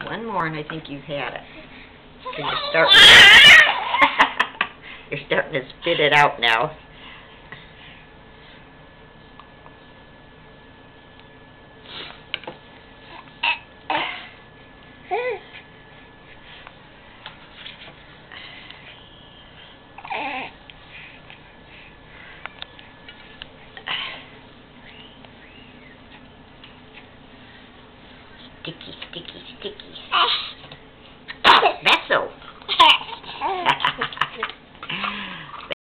One more, and I think you've had it. So you're starting to spit it out now. Sticky, sticky, sticky. Vessel.